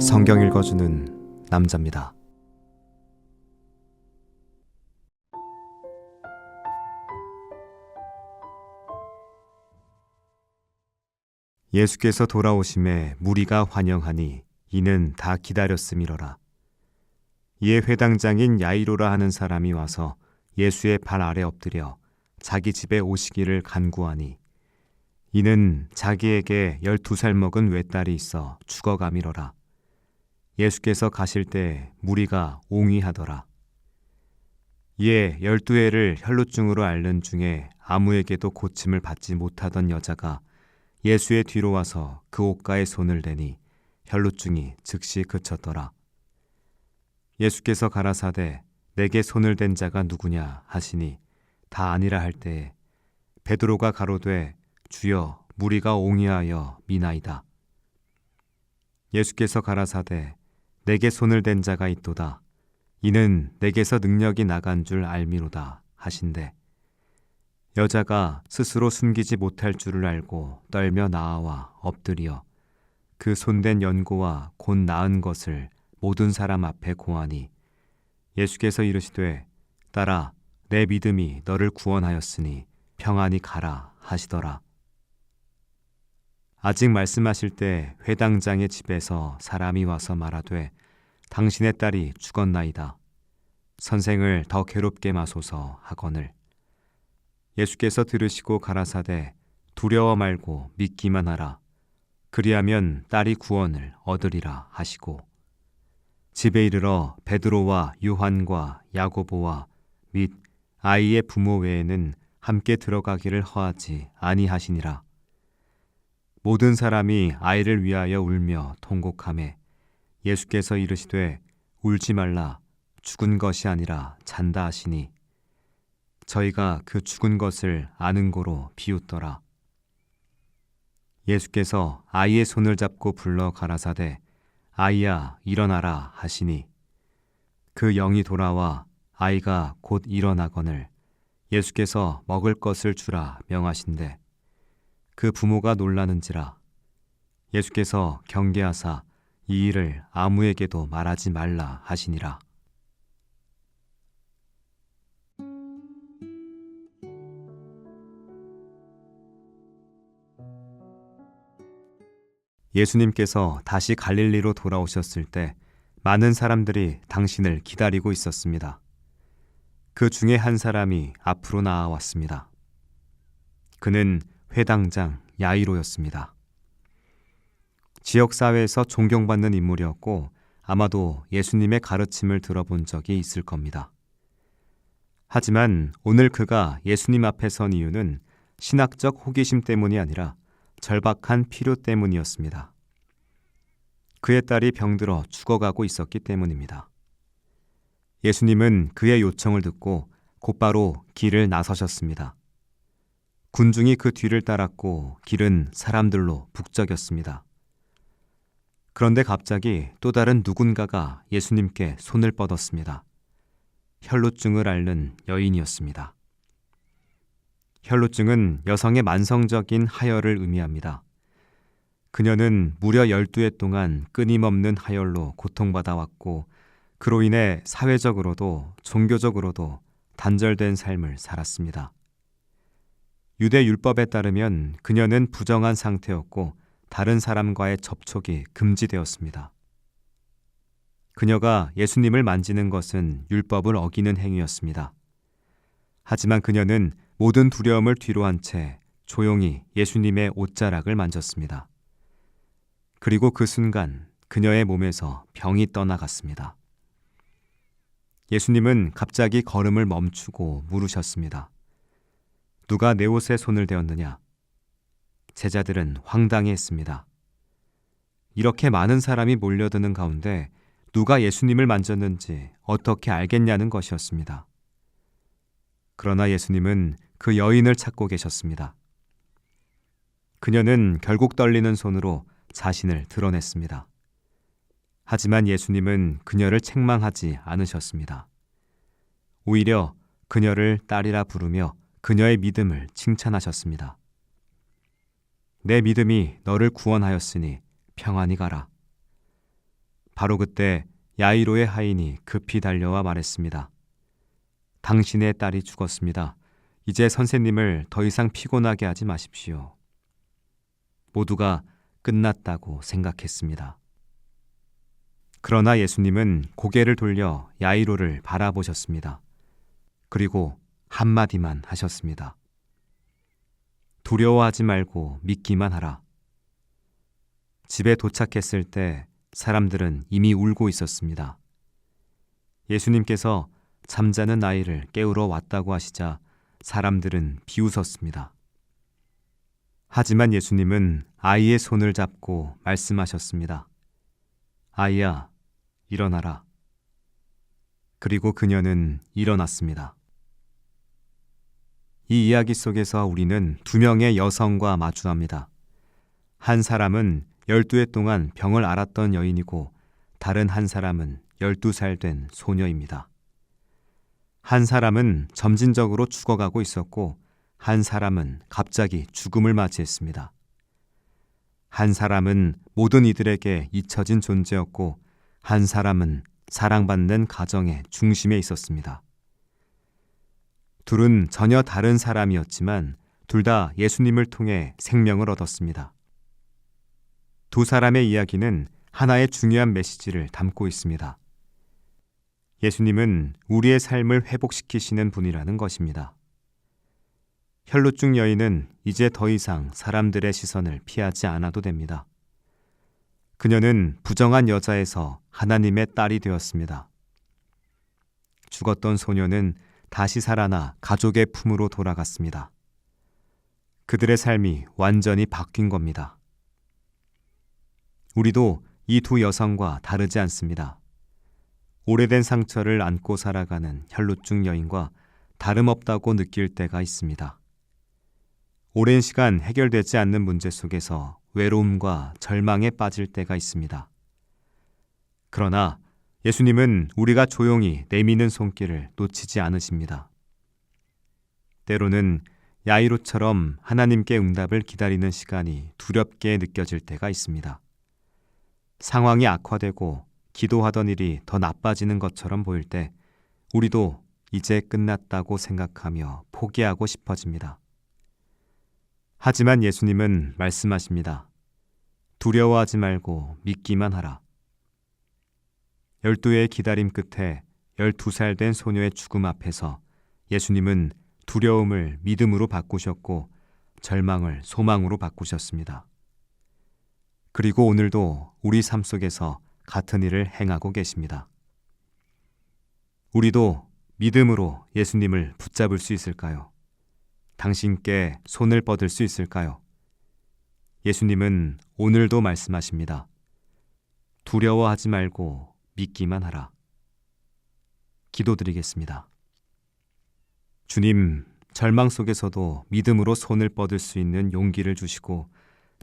성경 읽어주는 남자입니다. 예수께서 돌아오심에 무리가 환영하니 이는 다 기다렸음이로라. 이에 회당장인 야이로라 하는 사람이 와서 예수의 발 아래 엎드려 자기 집에 오시기를 간구하니 이는 자기에게 12살 먹은 외딸이 있어 죽어가미로라. 예수께서 가실 때 무리가 옹이하더라. 이에 12해를 혈루증으로 앓는 중에 아무에게도 고침을 받지 못하던 여자가 예수의 뒤로 와서 그 옷가에 손을 대니 혈루증이 즉시 그쳤더라. 예수께서 가라사대 내게 손을 댄 자가 누구냐 하시니 다 아니라 할 때에 베드로가 가로되 주여 무리가 옹이하여 미나이다. 예수께서 가라사대 내게 손을 댄 자가 있도다. 이는 내게서 능력이 나간 줄 알미로다 하신대 여자가 스스로 숨기지 못할 줄을 알고 떨며 나아와 엎드려 그 손댄 연고와 곧 나은 것을 모든 사람 앞에 고하니 예수께서 이르시되 딸아 내 믿음이 너를 구원하였으니 평안히 가라 하시더라. 아직 말씀하실 때 회당장의 집에서 사람이 와서 말하되 당신의 딸이 죽었나이다. 선생을 더 괴롭게 마소서 하거늘 예수께서 들으시고 가라사대 두려워 말고 믿기만 하라. 그리하면 딸이 구원을 얻으리라 하시고 집에 이르러 베드로와 요한과 야고보와 및 아이의 부모 외에는 함께 들어가기를 허하지 아니하시니라. 모든 사람이 아이를 위하여 울며 통곡하매 예수께서 이르시되 울지 말라. 죽은 것이 아니라 잔다 하시니 저희가 그 죽은 것을 아는 고로 비웃더라. 예수께서 아이의 손을 잡고 불러 가라사대 아이야 일어나라 하시니 그 영이 돌아와 아이가 곧 일어나거늘 예수께서 먹을 것을 주라 명하신대 그 부모가 놀라는지라. 예수께서 경계하사 이 일을 아무에게도 말하지 말라 하시니라. 예수님께서 다시 갈릴리로 돌아오셨을 때 많은 사람들이 당신을 기다리고 있었습니다. 그 중에 한 사람이 앞으로 나아왔습니다. 그는 회당장 야이로였습니다. 지역사회에서 존경받는 인물이었고 아마도 예수님의 가르침을 들어본 적이 있을 겁니다. 하지만 오늘 그가 예수님 앞에 선 이유는 신학적 호기심 때문이 아니라 절박한 필요 때문이었습니다. 그의 딸이 병들어 죽어가고 있었기 때문입니다. 예수님은 그의 요청을 듣고 곧바로 길을 나서셨습니다. 군중이 그 뒤를 따랐고 길은 사람들로 북적였습니다. 그런데 갑자기 또 다른 누군가가 예수님께 손을 뻗었습니다. 혈루증을 앓는 여인이었습니다. 혈루증은 여성의 만성적인 하혈을 의미합니다. 그녀는 무려 12해 동안 끊임없는 하혈로 고통받아 왔고 그로 인해 사회적으로도 종교적으로도 단절된 삶을 살았습니다. 유대 율법에 따르면 그녀는 부정한 상태였고 다른 사람과의 접촉이 금지되었습니다. 그녀가 예수님을 만지는 것은 율법을 어기는 행위였습니다. 하지만 그녀는 모든 두려움을 뒤로한 채 조용히 예수님의 옷자락을 만졌습니다. 그리고 그 순간 그녀의 몸에서 병이 떠나갔습니다. 예수님은 갑자기 걸음을 멈추고 물으셨습니다. 누가 내 옷에 손을 대었느냐? 제자들은 황당해했습니다. 이렇게 많은 사람이 몰려드는 가운데 누가 예수님을 만졌는지 어떻게 알겠냐는 것이었습니다. 그러나 예수님은 그 여인을 찾고 계셨습니다. 그녀는 결국 떨리는 손으로 자신을 드러냈습니다. 하지만 예수님은 그녀를 책망하지 않으셨습니다. 오히려 그녀를 딸이라 부르며 그녀의 믿음을 칭찬하셨습니다. 내 믿음이 너를 구원하였으니 평안히 가라. 바로 그때 야이로의 하인이 급히 달려와 말했습니다. 당신의 딸이 죽었습니다. 이제 선생님을 더 이상 피곤하게 하지 마십시오. 모두가 끝났다고 생각했습니다. 그러나 예수님은 고개를 돌려 야이로를 바라보셨습니다. 그리고 한마디만 하셨습니다. 두려워하지 말고 믿기만 하라. 집에 도착했을 때 사람들은 이미 울고 있었습니다. 예수님께서 잠자는 아이를 깨우러 왔다고 하시자 사람들은 비웃었습니다. 하지만 예수님은 아이의 손을 잡고 말씀하셨습니다. 아이야, 일어나라. 그리고 그녀는 일어났습니다. 이 이야기 속에서 우리는 두 명의 여성과 마주합니다. 한 사람은 12해 동안 병을 앓았던 여인이고 다른 한 사람은 12살 된 소녀입니다. 한 사람은 점진적으로 죽어가고 있었고 한 사람은 갑자기 죽음을 맞이했습니다. 한 사람은 모든 이들에게 잊혀진 존재였고 한 사람은 사랑받는 가정의 중심에 있었습니다. 둘은 전혀 다른 사람이었지만 둘 다 예수님을 통해 생명을 얻었습니다. 두 사람의 이야기는 하나의 중요한 메시지를 담고 있습니다. 예수님은 우리의 삶을 회복시키시는 분이라는 것입니다. 혈루증 여인은 이제 더 이상 사람들의 시선을 피하지 않아도 됩니다. 그녀는 부정한 여자에서 하나님의 딸이 되었습니다. 죽었던 소녀는 다시 살아나 가족의 품으로 돌아갔습니다. 그들의 삶이 완전히 바뀐 겁니다. 우리도 이 두 여성과 다르지 않습니다. 오래된 상처를 안고 살아가는 혈루증 여인과 다름없다고 느낄 때가 있습니다. 오랜 시간 해결되지 않는 문제 속에서 외로움과 절망에 빠질 때가 있습니다. 그러나 예수님은 우리가 조용히 내미는 손길을 놓치지 않으십니다. 때로는 야이로처럼 하나님께 응답을 기다리는 시간이 두렵게 느껴질 때가 있습니다. 상황이 악화되고 기도하던 일이 더 나빠지는 것처럼 보일 때 우리도 이제 끝났다고 생각하며 포기하고 싶어집니다. 하지만 예수님은 말씀하십니다. 두려워하지 말고 믿기만 하라. 12해의 기다림 끝에 12살 된 소녀의 죽음 앞에서 예수님은 두려움을 믿음으로 바꾸셨고 절망을 소망으로 바꾸셨습니다. 그리고 오늘도 우리 삶 속에서 같은 일을 행하고 계십니다. 우리도 믿음으로 예수님을 붙잡을 수 있을까요? 당신께 손을 뻗을 수 있을까요? 예수님은 오늘도 말씀하십니다. 두려워하지 말고 믿기만 하라. 기도드리겠습니다. 주님, 절망 속에서도 믿음으로 손을 뻗을 수 있는 용기를 주시고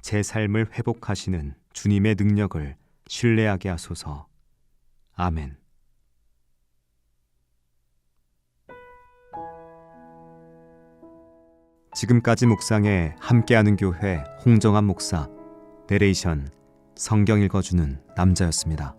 제 삶을 회복하시는 주님의 능력을 신뢰하게 하소서. 아멘. 지금까지 묵상에 함께하는 교회 홍정한 목사, 내레이션 성경 읽어주는 남자였습니다.